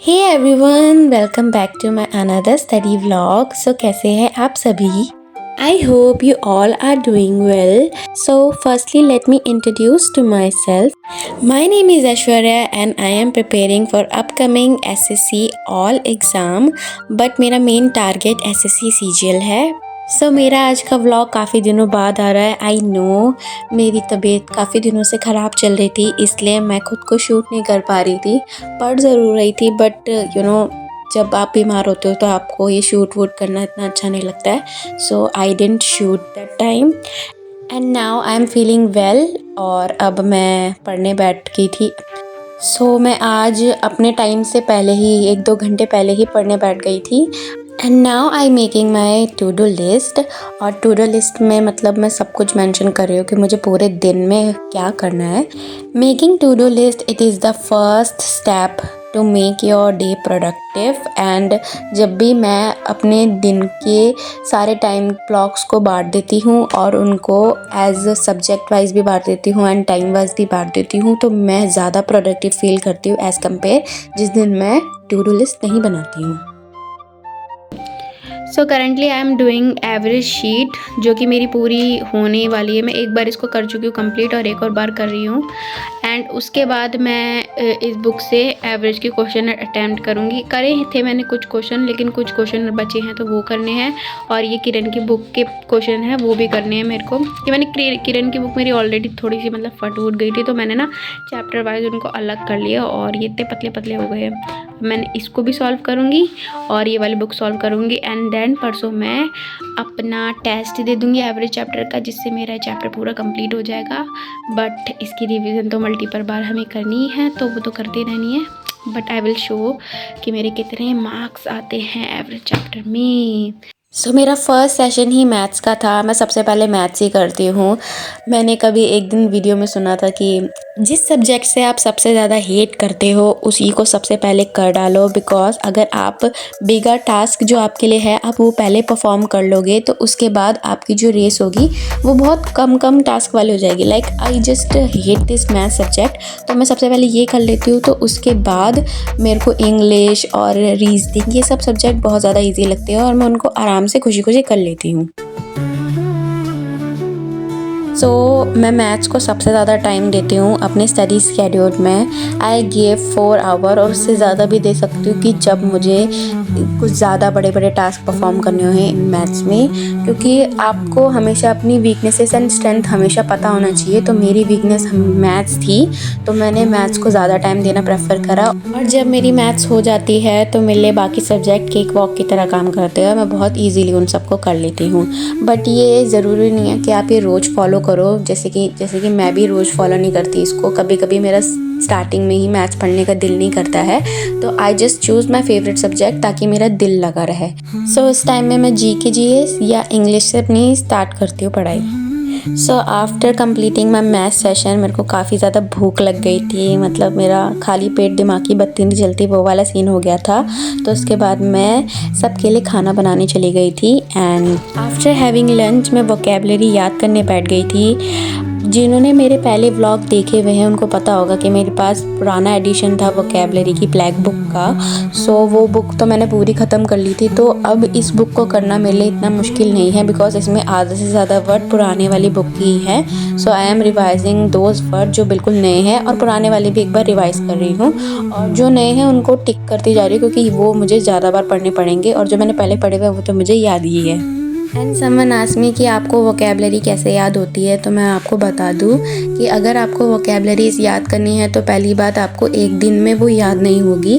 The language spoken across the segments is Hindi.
Hey everyone, welcome back to my another study vlog. So कैसे हैं आप सभी? I hope you all are doing well. So firstly let me introduce to my self. My name is Aishwarya and I am preparing for upcoming SSC all exam, but मेरा मेन टारगेट SSC CGL है। सो मेरा आज का व्लॉग काफ़ी दिनों बाद आ रहा है। आई नो मेरी तबीयत काफ़ी दिनों से ख़राब चल रही थी, इसलिए मैं खुद को शूट नहीं कर पा रही थी। पढ़ ज़रूर रही थी, बट जब आप बीमार होते हो तो आपको ये शूट वूट करना इतना अच्छा नहीं लगता है। So I didn't shoot that time and now I am feeling well और अब मैं पढ़ने बैठ गई थी। सो मैं आज अपने टाइम से पहले ही 1-2 घंटे पहले ही पढ़ने बैठ गई थी। And now I making my to do list. और टू डू लिस्ट में मतलब मैं सब कुछ मेंशन कर रही हूँ कि मुझे पूरे दिन में क्या करना है। Making to do list it is the first step to make your day productive. And जब भी मैं अपने दिन के सारे टाइम ब्लॉक्स को बांट देती हूँ और उनको एज सब्जेक्ट वाइज भी बांट देती हूँ एंड टाइम वाइज भी बांट देती हूँ, तो मैं ज़्यादा प्रोडक्टिव फील करती हूँ एज़ कम्पेयर जिस दिन मैं टू डू लिस्ट नहीं बनाती हूँ। So currently I am doing average sheet, जो कि मेरी पूरी होने वाली है। मैं एक बार इसको कर चुकी हूँ कंप्लीट और एक और बार कर रही हूँ। एंड उसके बाद मैं इस बुक से एवरेज के क्वेश्चन अटैम्प्ट करूँगी। करे थे मैंने कुछ क्वेश्चन, लेकिन कुछ क्वेश्चन बचे हैं तो वो करने हैं। और ये किरण की बुक के क्वेश्चन हैं, वो भी करने हैं मेरे को। कि मैंने किरण की बुक मेरी ऑलरेडी थोड़ी सी मतलब फट उठ गई थी, तो मैंने ना चैप्टर वाइज उनको अलग कर लिया और ये इतने पतले पतले हो गए हैं। मैंने इसको भी सॉल्व करूँगी और ये वाली बुक सॉल्व करूँगी। एंड देन परसों मैं अपना टेस्ट दे दूँगी एवरेज चैप्टर का, जिससे मेरा चैप्टर पूरा कंप्लीट हो जाएगा। बट इसकी रिवीजन तो मल्टीपल बार हमें करनी है, तो वो तो करती रहनी है। बट आई विल शो कि मेरे कितने मार्क्स आते हैं एवरेज चैप्टर में। सो मेरा फर्स्ट सेशन ही मैथ्स का था। मैं सबसे पहले मैथ्स ही करती हूँ। मैंने कभी एक दिन वीडियो में सुना था कि जिस सब्जेक्ट से आप सबसे ज़्यादा हेट करते हो उसी को सबसे पहले कर डालो, बिकॉज अगर आप बिगर टास्क जो आपके लिए है आप वो पहले परफॉर्म कर लोगे तो उसके बाद आपकी जो रेस होगी वो बहुत कम टास्क वाली हो जाएगी। Like I just hate this math subject, तो मैं सबसे पहले ये कर लेती हूँ, तो उसके बाद मेरे को इंग्लिश और रीजनिंग ये सब सब्जेक्ट बहुत ज़्यादा ईजी लगते हैं और मैं उनको आराम से खुशी खुशी कर लेती हूँ। सो मैं मैथ्स को सबसे ज़्यादा टाइम देती हूँ अपने स्टडी स्केड्यूल में। आई गिव 4 आवर और उससे ज़्यादा भी दे सकती हूँ कि जब मुझे कुछ ज़्यादा बड़े टास्क परफॉर्म करने हो इन मैथ्स में, क्योंकि आपको हमेशा अपनी वीकनेसेस एंड स्ट्रेंथ हमेशा पता होना चाहिए। तो मेरी वीकनेस मैथ्स थी, तो मैंने मैथ्स को ज़्यादा टाइम देना प्रेफर करा। और जब मेरी मैथ्स हो जाती है तो मेरे लिए बाकी सब्जेक्ट केक वॉक की तरह काम करते हैं। मैं बहुत ईजीली उन सबको कर लेती हूँ। बट ये ज़रूरी नहीं है कि आप ये रोज़ फॉलो करो, जैसे कि मैं भी रोज़ फॉलो नहीं करती इसको। कभी कभी मेरा स्टार्टिंग में ही मैथ्स पढ़ने का दिल नहीं करता है, तो I just choose my favourite subject ताकि मेरा दिल लगा रहे। सो इस टाइम में मैं GK या इंग्लिश से अपनी स्टार्ट करती हूँ पढ़ाई। So after completing my math session मेरे को काफ़ी ज़्यादा भूख लग गई थी। मतलब मेरा खाली पेट दिमाग की बत्ती नहीं जलती, वो वाला सीन हो गया था। तो उसके बाद मैं सबके लिए खाना बनाने चली गई थी। एंड आफ्टर हैविंग लंच मैं वोकेबलरी याद करने बैठ गई थी। जिन्होंने मेरे पहले व्लॉग देखे हुए हैं उनको पता होगा कि मेरे पास पुराना एडिशन था वोकेबलरी की ब्लैक बुक का। सो वो बुक तो मैंने पूरी ख़त्म कर ली थी। तो अब इस बुक को करना मेरे लिए इतना मुश्किल नहीं है, बिकॉज इसमें आधे से ज़्यादा वर्ड पुराने वाली बुक की है। So I am revising those word जो बिल्कुल नए हैं, और पुराने वाले भी एक बार रिवाइज कर रही हूँ। और जो नए हैं उनको टिक करती जा रही हूँ, क्योंकि वो मुझे ज़्यादा बार पढ़ने पड़ेंगे और जो मैंने पहले पढ़े हुए वो तो मुझे याद ही है। एंड समवन आस्क्ड मी कि आपको वोकेबलरी कैसे याद होती है, तो मैं आपको बता दूं कि अगर आपको वोकेबलरीज याद करनी है तो पहली बात आपको एक दिन में वो याद नहीं होगी।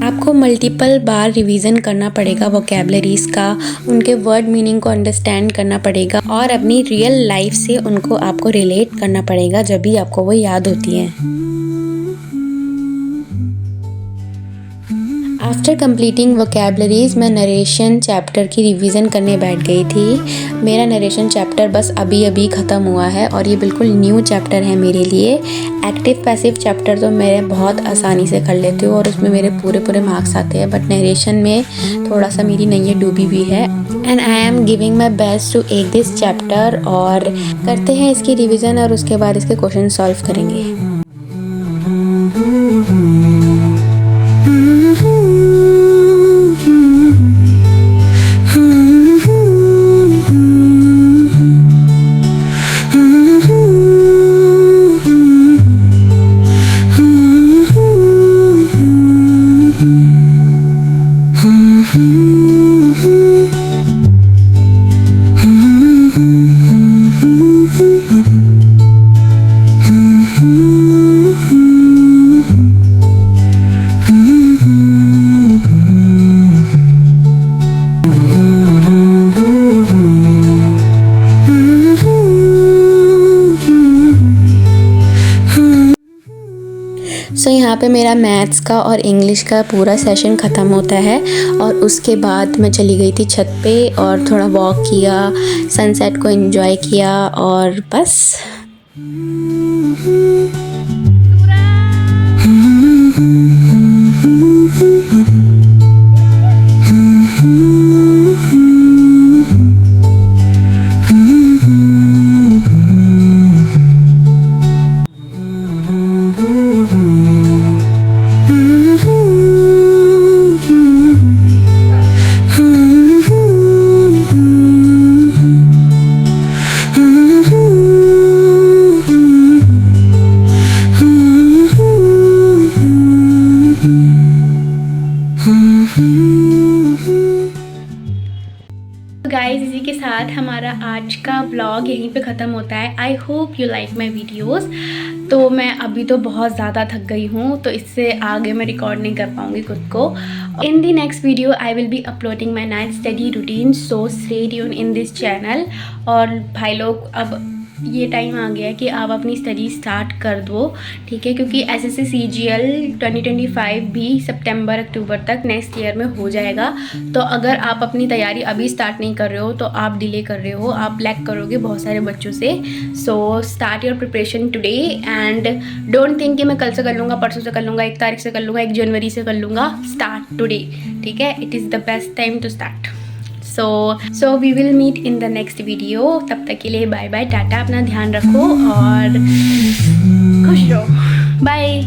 आपको मल्टीपल बार रिवीजन करना पड़ेगा वोकेबलरीज का, उनके वर्ड मीनिंग को अंडरस्टैंड करना पड़ेगा और अपनी रियल लाइफ से उनको आपको रिलेट करना पड़ेगा, जब भी आपको वो याद होती है। आफ्टर कंप्लीटिंग वोकेबलरीज मैं नरेशन चैप्टर की रिवीजन करने बैठ गई थी। मेरा नरेशन चैप्टर बस अभी ख़त्म हुआ है और ये बिल्कुल न्यू चैप्टर है मेरे लिए। एक्टिव पैसिव चैप्टर तो मैं बहुत आसानी से कर लेती हूँ और उसमें मेरे पूरे मार्क्स आते हैं, बट नरेशन में थोड़ा सा मेरी नैया डूबी हुई है। And I am giving my best to ace this chapter. और करते हैं इसकी रिविज़न और उसके बाद इसके क्वेश्चन सॉल्व करेंगे। सो यहाँ पे मेरा मैथ्स का और इंग्लिश का पूरा सेशन ख़त्म होता है और उसके बाद मैं चली गई थी छत पे और थोड़ा वॉक किया, सनसेट को एंजॉय किया और बस। गाइस इसी के साथ हमारा आज का व्लॉग यहीं पे ख़त्म होता है। आई hope you like my videos. तो मैं अभी तो बहुत ज़्यादा थक गई हूँ, तो इससे आगे मैं रिकॉर्ड नहीं कर पाऊँगी खुद को। In the next video I will be uploading my night study routine, so stay tune in this channel. और भाई लोग, अब ये टाइम आ गया है कि आप अपनी स्टडी स्टार्ट कर दो, ठीक है, क्योंकि एसएससी सीजीएल 2025 भी सितंबर अक्टूबर तक नेक्स्ट ईयर में हो जाएगा। तो अगर आप अपनी तैयारी अभी स्टार्ट नहीं कर रहे हो तो आप डिले कर रहे हो, आप लैग करोगे बहुत सारे बच्चों से। So start your preparation today and don't think कि मैं कल से कर लूँगा, परसों से कर लूँगा, 1 तारीख से कर लूँगा, 1 जनवरी से कर लूँगा। स्टार्ट टुडे, ठीक है। It is the best time to start. So we will meet in the next video. तब तक के लिए बाय बाय, टाटा, अपना ध्यान रखो और खुश रहो। बाय।